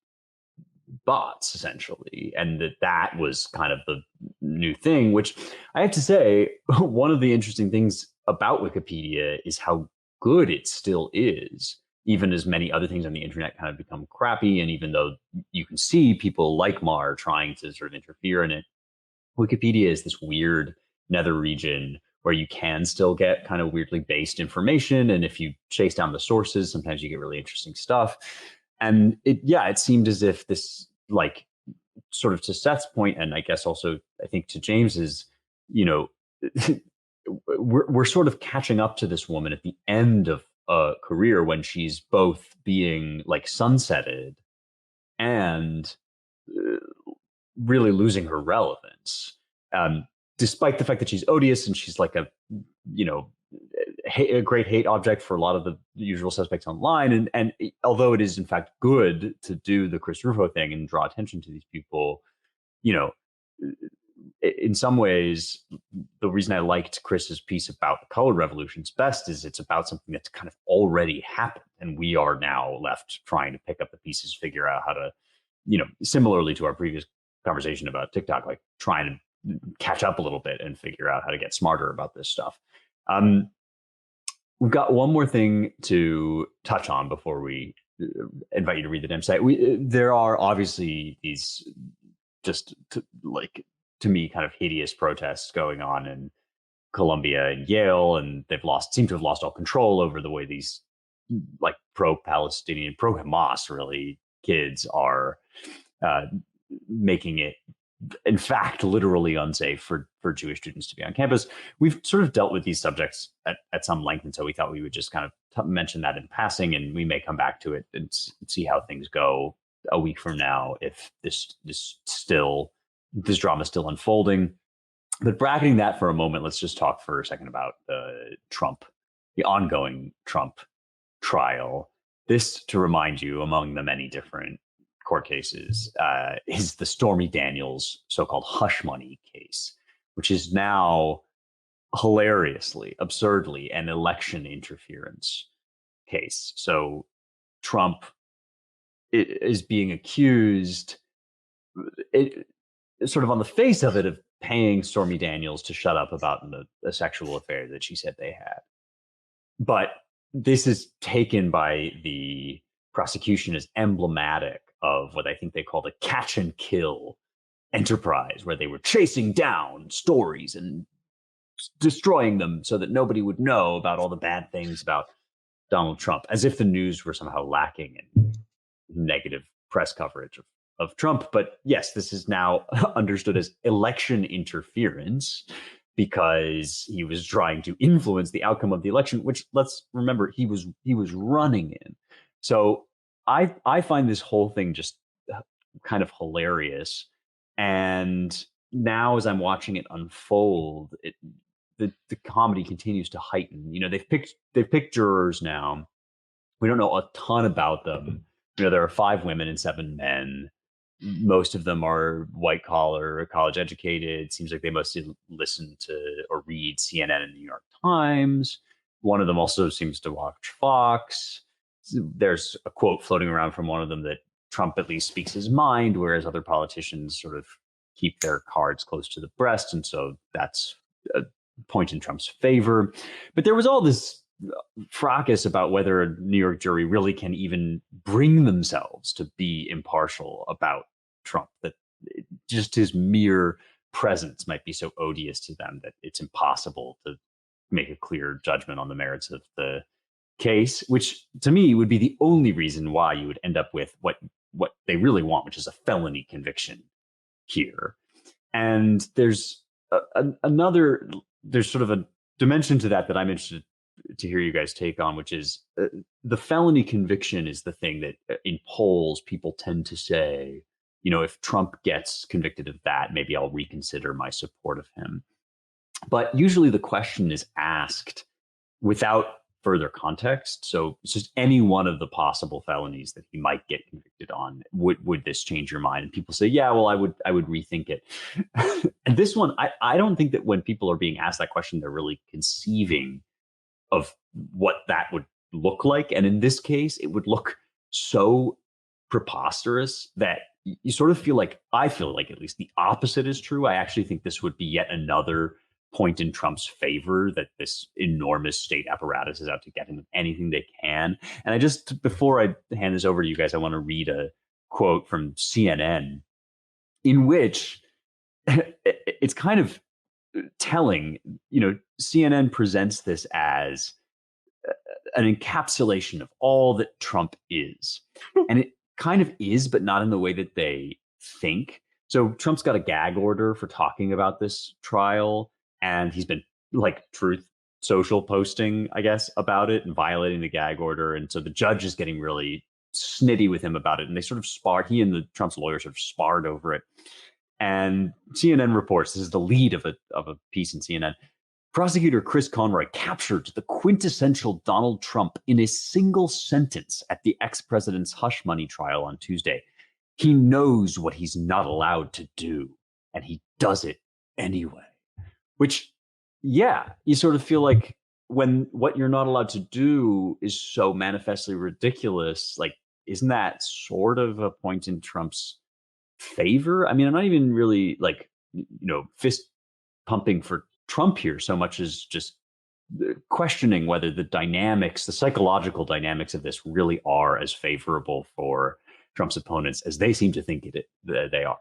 bots, essentially, and that was kind of the new thing, which I have to say, one of the interesting things about Wikipedia is how good it still is, even as many other things on the internet kind of become crappy. And even though you can see people like Maher trying to sort of interfere in it, Wikipedia is this weird nether region where you can still get kind of weirdly based information. And if you chase down the sources, sometimes you get really interesting stuff. And it seemed as if this, like, sort of to Seth's point, and I guess also I think to James's, we're sort of catching up to this woman at the end of a career when she's both being like sunsetted and really losing her relevance, despite the fact that she's odious and she's like a great hate object for a lot of the usual suspects online. And although it is in fact good to do the Chris Rufo thing and draw attention to these people, you know, in some ways, the reason I liked Chris's piece about the color revolutions best is it's about something that's kind of already happened. And we are now left trying to pick up the pieces, figure out how to, similarly to our previous conversation about TikTok, like trying to catch up a little bit and figure out how to get smarter about this stuff. We've got one more thing to touch on before we invite you to read the damn site. There are obviously these just to me kind of hideous protests going on in Columbia and Yale, and seem to have lost all control over the way these like pro-Palestinian, pro-Hamas really kids are making it, in fact, literally unsafe for Jewish students to be on campus. We've sort of dealt with these subjects at some length, and so we thought we would just kind of mention that in passing, and we may come back to it and see how things go a week from now if this drama is still unfolding. But bracketing that for a moment, let's just talk for a second about the ongoing Trump trial. This, to remind you, among the many different court cases, is the Stormy Daniels so-called hush money case, which is now hilariously, absurdly, an election interference case. So Trump is being accused, sort of on the face of it, of paying Stormy Daniels to shut up about a sexual affair that she said they had. But this is taken by the prosecution as emblematic of what I think they called a catch and kill enterprise, where they were chasing down stories and destroying them so that nobody would know about all the bad things about Donald Trump, as if the news were somehow lacking in negative press coverage of Trump. But yes, this is now understood as election interference because he was trying to influence the outcome of the election, which, let's remember, he was running in. So I find this whole thing just kind of hilarious. And now, as I'm watching it unfold, the comedy continues to heighten. They've picked jurors now. We don't know a ton about them. There are 5 women and 7 men. Most of them are white collar, college educated. Seems like they mostly listen to or read CNN and New York Times. One of them also seems to watch Fox. There's a quote floating around from one of them that Trump at least speaks his mind, whereas other politicians sort of keep their cards close to the breast. And so that's a point in Trump's favor. But there was all this fracas about whether a New York jury really can even bring themselves to be impartial about Trump, that just his mere presence might be so odious to them that it's impossible to make a clear judgment on the merits of the case, which to me would be the only reason why you would end up with what they really want, which is a felony conviction here. And there's there's sort of a dimension to that I'm interested to hear you guys take on, which is the felony conviction is the thing that in polls people tend to say, if Trump gets convicted of that, maybe I'll reconsider my support of him. But usually the question is asked without further context. So it's just any one of the possible felonies that he might get convicted on. Would this change your mind? And people say, yeah, well, I would rethink it. And this one, I don't think that when people are being asked that question, they're really conceiving of what that would look like. And in this case, it would look so preposterous that you sort of feel like, I feel like at least the opposite is true. I actually think this would be yet another point in Trump's favor, that this enormous state apparatus is out to get him with anything they can. And before I hand this over to you guys, I want to read a quote from CNN in which it's kind of telling. CNN presents this as an encapsulation of all that Trump is. And it kind of is, but not in the way that they think. So Trump's got a gag order for talking about this trial. and he's been like Truth Social posting, I guess, about it and violating the gag order. And so the judge is getting really snitty with him about it. And they sort of sparred, he and the Trump's lawyer sort of sparred over it. And CNN reports, this is the lead of a piece in CNN. Prosecutor Chris Conroy captured the quintessential Donald Trump in a single sentence at the ex-president's hush money trial on Tuesday. He knows what he's not allowed to do, and he does it anyway. Which, yeah, you sort of feel like when what you're not allowed to do is so manifestly ridiculous, like, isn't that sort of a point in Trump's favor? I mean, I'm not even really like, fist pumping for Trump here so much as just questioning whether the psychological dynamics of this really are as favorable for Trump's opponents as they seem to think they are.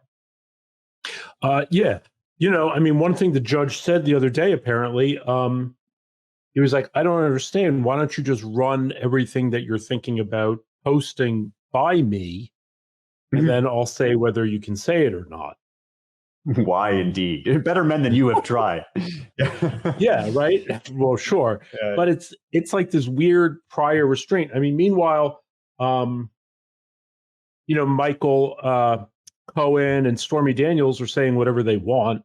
Yeah. I mean, one thing the judge said the other day, apparently, he was like, I don't understand. Why don't you just run everything that you're thinking about posting by me, and then I'll say whether you can say it or not. Why, indeed. Better men than you have tried. Yeah, right. Well, sure. But it's like this weird prior restraint. I mean, meanwhile, Michael Cohen and Stormy Daniels are saying whatever they want,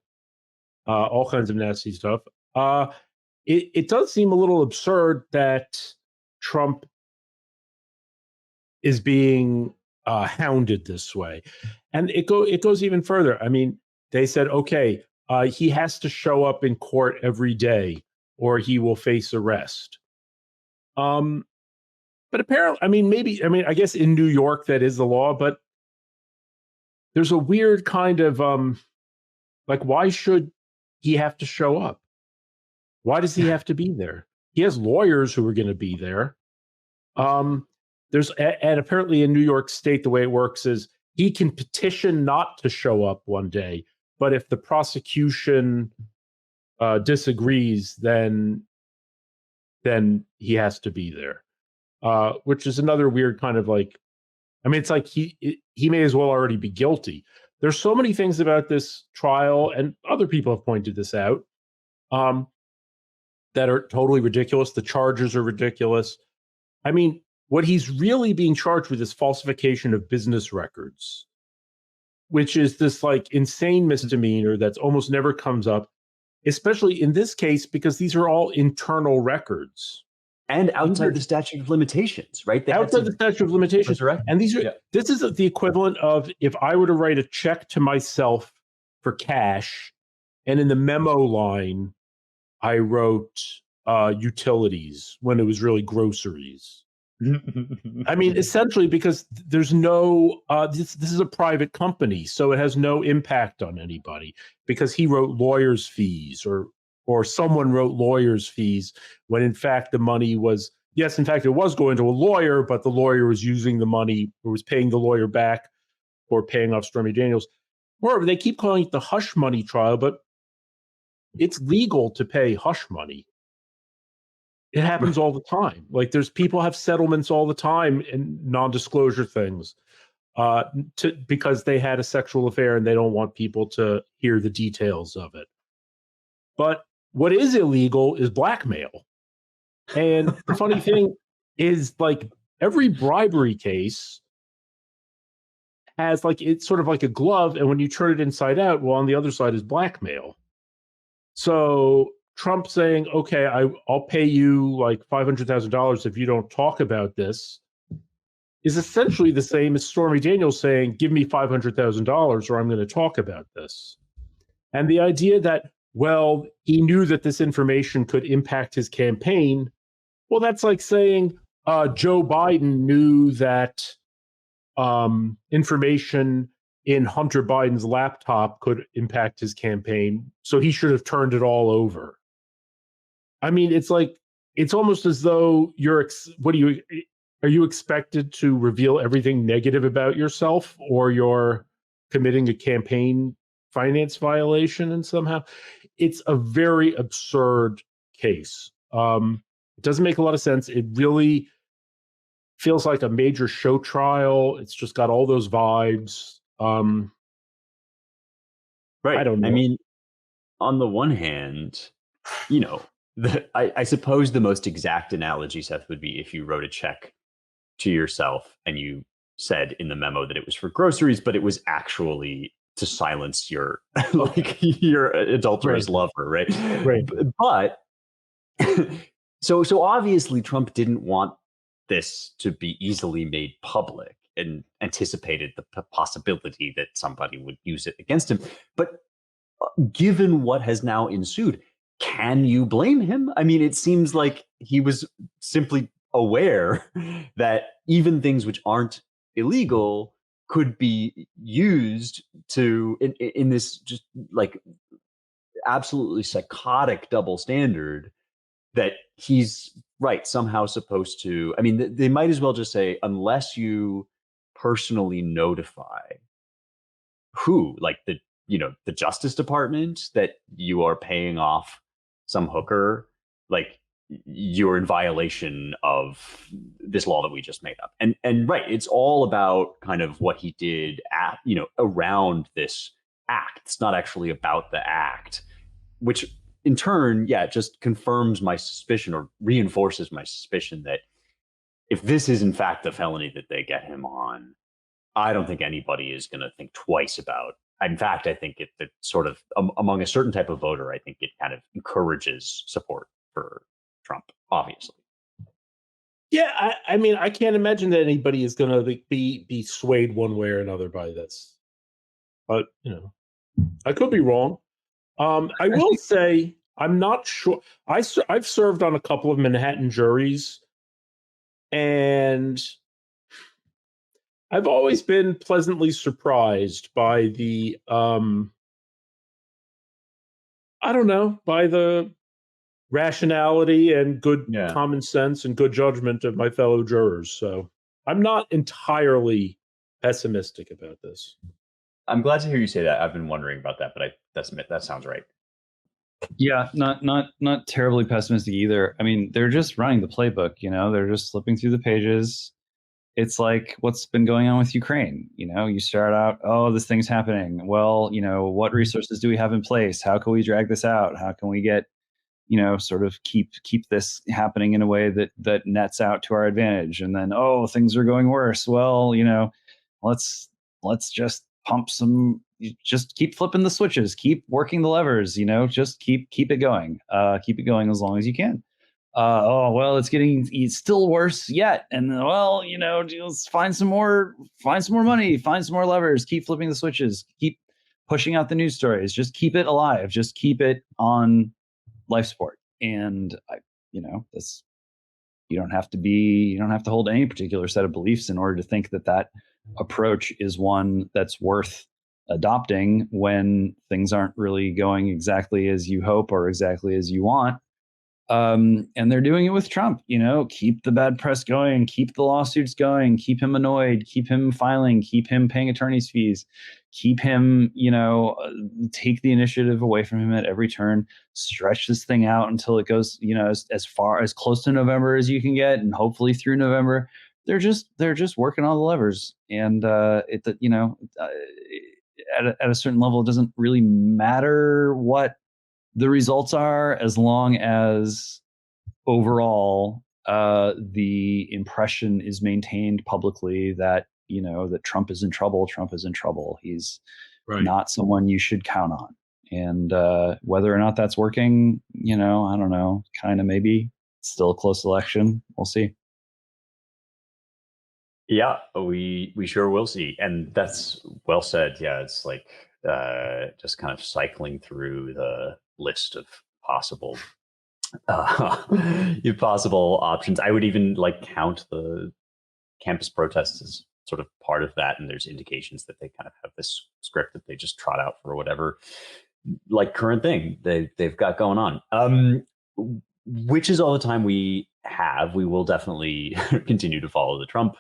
all kinds of nasty stuff. It does seem a little absurd that Trump is being hounded this way. And it goes even further. I mean, they said, okay, he has to show up in court every day or he will face arrest. But apparently, I guess in New York that is the law, but there's a weird kind of like, why should he have to show up? Why does he have to be there? He has lawyers who are going to be there. And apparently in New York State, the way it works is he can petition not to show up one day, but if the prosecution disagrees, then he has to be there, which is another weird kind of like, I mean, it's like he may as well already be guilty. There's so many things about this trial, and other people have pointed this out, that are totally ridiculous. The charges are ridiculous. I mean, what he's really being charged with is falsification of business records, which is this like insane misdemeanor that's almost never comes up, especially in this case, because these are all internal records. And outside the statute of limitations, right? Outside the statute of limitations. And this is the equivalent of if I were to write a check to myself for cash, and in the memo line, I wrote utilities when it was really groceries. I mean, essentially, because there's no, this is a private company, so it has no impact on anybody because he wrote lawyers' fees or someone wrote lawyers' fees when in fact the money was, yes, in fact, it was going to a lawyer, but the lawyer was using the money or was paying the lawyer back or paying off Stormy Daniels. Or they keep calling it the hush money trial, but it's legal to pay hush money. It happens all the time. Like there's people have settlements all the time in non-disclosure things because they had a sexual affair and they don't want people to hear the details of it. But what is illegal is blackmail. And the funny thing is, like, every bribery case has like, it's sort of like a glove, and when you turn it inside out, well, on the other side is blackmail. So Trump saying, okay, I'll pay you like $500,000 if you don't talk about this, is essentially the same as Stormy Daniels saying, give me $500,000 or I'm going to talk about this. And the idea that, well, he knew that this information could impact his campaign, well, that's like saying Joe Biden knew that information in Hunter Biden's laptop could impact his campaign, so he should have turned it all over. I mean, it's like, it's almost as though are you expected to reveal everything negative about yourself, or you're committing a campaign finance violation? And somehow it's a very absurd case. It doesn't make a lot of sense. It really feels like a major show trial. It's just got all those vibes. Right. I don't know. I mean, on the one hand, you know, I suppose the most exact analogy, Seth, would be if you wrote a check to yourself and you said in the memo that it was for groceries, but it was actually to silence your like your adulterous lover, right? Right. But so obviously Trump didn't want this to be easily made public and anticipated the possibility that somebody would use it against him. But given what has now ensued, can you blame him? I mean, it seems like he was simply aware that even things which aren't illegal could be used to in this just like absolutely psychotic double standard that he's right somehow supposed to. I mean, they might as well just say unless you personally notify who, like the Justice Department, that you are paying off some hooker, like you're in violation of this law that we just made up. And right, it's all about kind of what he did at, around this act. It's not actually about the act, which in turn, yeah, just confirms my suspicion or reinforces my suspicion that if this is in fact the felony that they get him on, I don't think anybody is going to think twice about. In fact, I think it sort of among a certain type of voter, I think it kind of encourages support for Trump, obviously. Yeah, I mean, I can't imagine that anybody is going to be swayed one way or another by this. But I could be wrong. I will say I'm not sure. I've served on a couple of Manhattan juries, and I've always been pleasantly surprised by the I don't know, by the rationality and good common sense and good judgment of my fellow jurors. So I'm not entirely pessimistic about this. I'm glad to hear you say that. I've been wondering about that, but that sounds right. Yeah, not terribly pessimistic either. I mean, they're just running the playbook, they're just flipping through the pages. It's like what's been going on with Ukraine. You start out, oh, this thing's happening. Well, what resources do we have in place? How can we drag this out? How can we get, sort of keep this happening in a way that nets out to our advantage? And then, oh, things are going worse. Well, let's just pump some, just keep flipping the switches, keep working the levers, just keep it going. Keep it going as long as you can. Oh, well, it's still worse yet. And well, let's find some more money, find some more levers, keep flipping the switches, keep pushing out the news stories, just keep it alive, just keep it on life support. And this, you don't have to hold any particular set of beliefs in order to think that approach is one that's worth adopting when things aren't really going exactly as you hope or exactly as you want. And they're doing it with Trump, keep the bad press going, keep the lawsuits going, keep him annoyed, keep him filing, keep him paying attorney's fees, keep him, take the initiative away from him at every turn, stretch this thing out until it goes, as far as close to November as you can get, and hopefully through November. They're just working all the levers, and at a certain level, it doesn't really matter what the results are, as long as overall the impression is maintained publicly that that Trump is in trouble. Trump is in trouble. He's not someone you should count on. And whether or not that's working, I don't know. Kind of maybe. It's still a close election. We'll see. Yeah, we sure will see. And that's well said. Yeah, it's like just kind of cycling through the list of possible possible options. I would even count the campus protests as sort of part of that, and there's indications that they kind of have this script that they just trot out for whatever current thing they've got going on, which is all the time we have. We will definitely continue to follow the Trump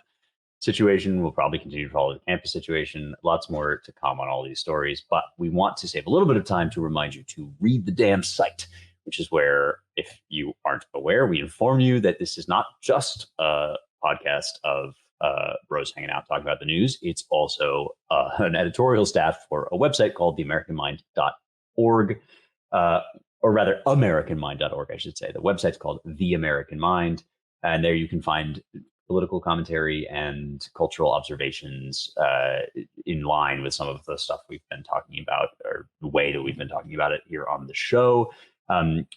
situation. We'll probably continue to follow the campus situation. Lots more to come on all these stories, but we want to save a little bit of time to remind you to read the damn site, which is where, if you aren't aware, we inform you that this is not just a podcast of bros hanging out talking about the news. It's also an editorial staff for a website called theamericanmind.org. or rather, AmericanMind.org, I should say. The website's called The American Mind, and there you can find political commentary and cultural observations in line with some of the stuff we've been talking about, or the way that we've been talking about it here on the show.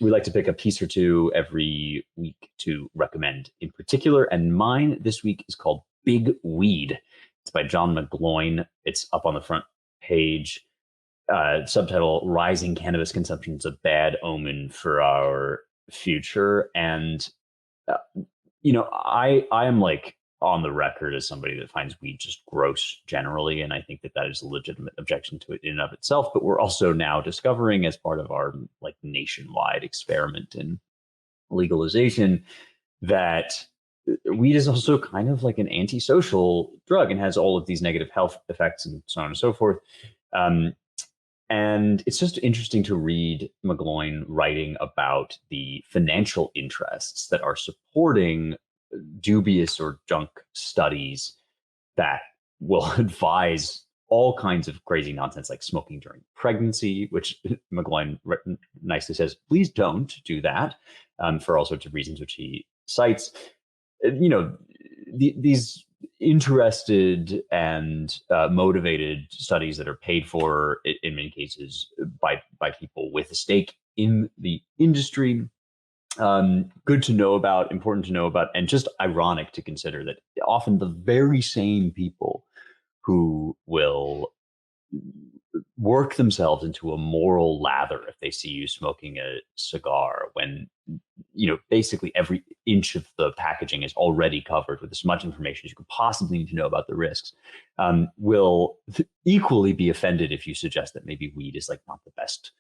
We like to pick a piece or two every week to recommend in particular, and mine this week is called Big Weed. It's by John McGloin. It's up on the front page. Subtitle: Rising Cannabis Consumption is a Bad Omen for Our Future. And I am like on the record as somebody that finds weed just gross generally, and I think that is a legitimate objection to it in and of itself. But we're also now discovering, as part of our like nationwide experiment in legalization, that weed is also kind of like an antisocial drug and has all of these negative health effects and so on and so forth. And it's just interesting to read McGloin writing about the financial interests that are supporting dubious or junk studies that will advise all kinds of crazy nonsense, like smoking during pregnancy, which McGloin nicely says, please don't do that, for all sorts of reasons, which he cites. These interested and motivated studies that are paid for, in many cases, by people with a stake in the industry. Good to know about, important to know about, and just ironic to consider that often the very same people who will work themselves into a moral lather if they see you smoking a cigar when basically every inch of the packaging is already covered with as much information as you could possibly need to know about the risks, will equally be offended if you suggest that maybe weed is like not the best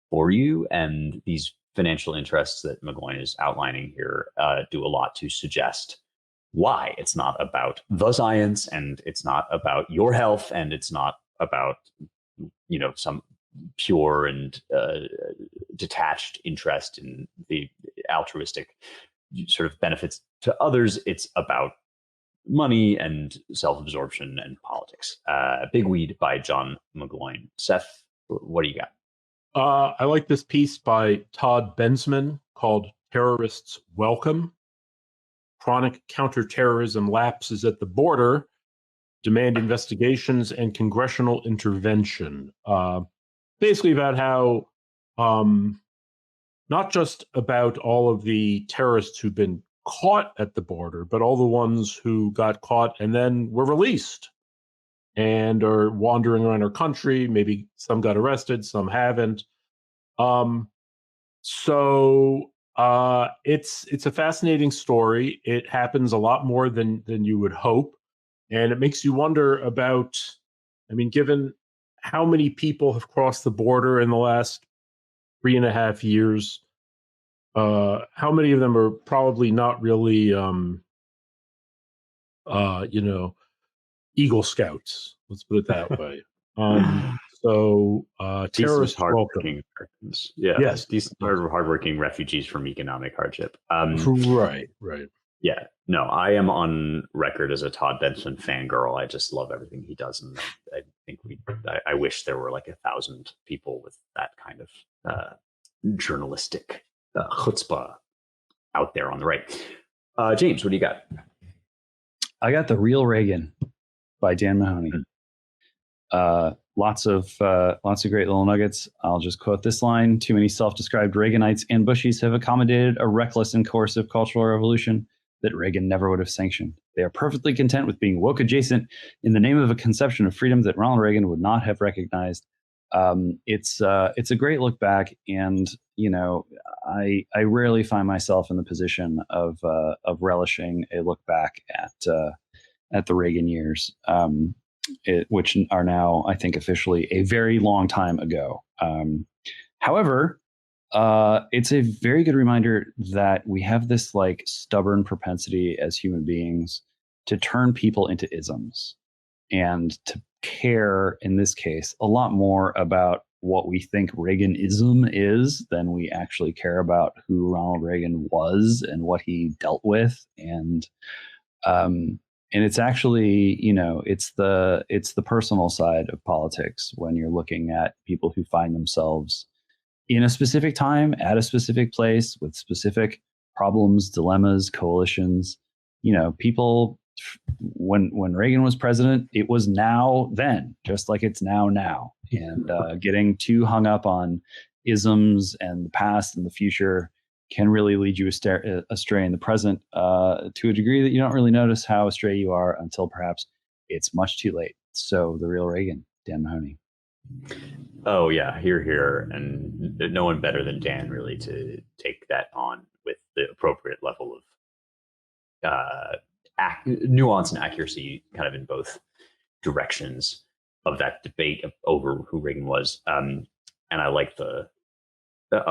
for you. And these financial interests that McGloin is outlining here do a lot to suggest why it's not about the science, and it's not about your health, and it's not about some pure and detached interest in the altruistic sort of benefits to others. It's about money and self-absorption and politics. Big Weed by John McGloin. Seth, what do you got? I like this piece by Todd Bensman called Terrorists Welcome. Chronic counterterrorism lapses at the border, demand investigations and congressional intervention. Basically about how, not just about all of the terrorists who've been caught at the border, but all the ones who got caught and then were released and are wandering around our country. Maybe some got arrested, some haven't. It's a fascinating story. It happens a lot more than you would hope. And it makes you wonder about, given how many people have crossed the border in the last 3.5 years, how many of them are probably not really, Eagle Scouts. Let's put it that way. Terrorists welcome. Yeah, yes, decent, hardworking refugees from economic hardship. Right. Yeah, no, I am on record as a Todd Benson fangirl. I just love everything he does, and I think I wish there were like 1,000 people with that kind of journalistic chutzpah out there on the right. James, what do you got? I got The Real Reagan by Dan Mahoney. Lots of great little nuggets. I'll just quote this line: "Too many self-described Reaganites and Bushies have accommodated a reckless and coercive cultural revolution that Reagan never would have sanctioned. They are perfectly content with being woke adjacent in the name of a conception of freedom that Ronald Reagan would not have recognized." It's a great look back, and I rarely find myself in the position of relishing a look back at the Reagan years, which are now, I think, officially a very long time ago. However, it's a very good reminder that we have this like stubborn propensity as human beings to turn people into isms, and to care, in this case, a lot more about what we think Reaganism is than we actually care about who Ronald Reagan was and what he dealt with. And it's actually, it's the personal side of politics when you're looking at people who find themselves in a specific time, at a specific place, with specific problems, dilemmas, coalitions. People, when Reagan was president, it was now then, just like it's now. And getting too hung up on isms and the past and the future can really lead you astray in the present to a degree that you don't really notice how astray you are until perhaps it's much too late. So the real Reagan, Dan Mahoney. Oh yeah, here, and no one better than Dan really to take that on with the appropriate level of nuance and accuracy, kind of in both directions of that debate over who Reagan was. And I like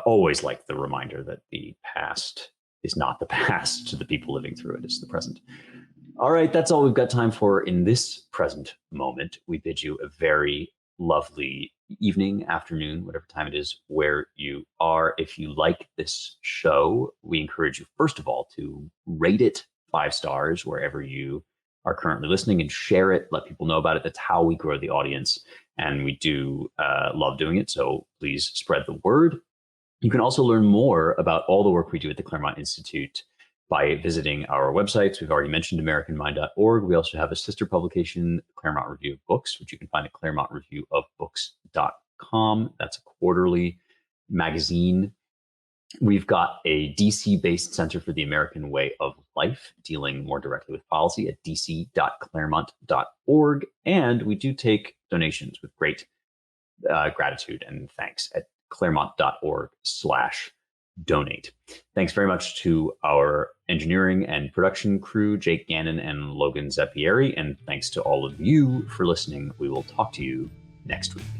always like the reminder that the past is not the past to the people living through it. It's the present. All right, that's all we've got time for in this present moment. We bid you a very lovely evening, afternoon, whatever time it is where you are. If you like this show, we encourage you, first of all, to rate it 5 stars wherever you are currently listening and share it. Let people know about it. That's how we grow the audience. And we do love doing it. So please spread the word. You can also learn more about all the work we do at the Claremont Institute by visiting our websites. We've already mentioned AmericanMind.org. We also have a sister publication, Claremont Review of Books, which you can find at ClaremontReviewOfBooks.com. That's a quarterly magazine. We've got a DC-based Center for the American Way of Life, dealing more directly with policy at dc.claremont.org. And we do take donations with great gratitude and thanks at claremont.org/donate. Thanks very much to our engineering and production crew, Jake Gannon and Logan Zeppieri. And thanks to all of you for listening. We will talk to you next week.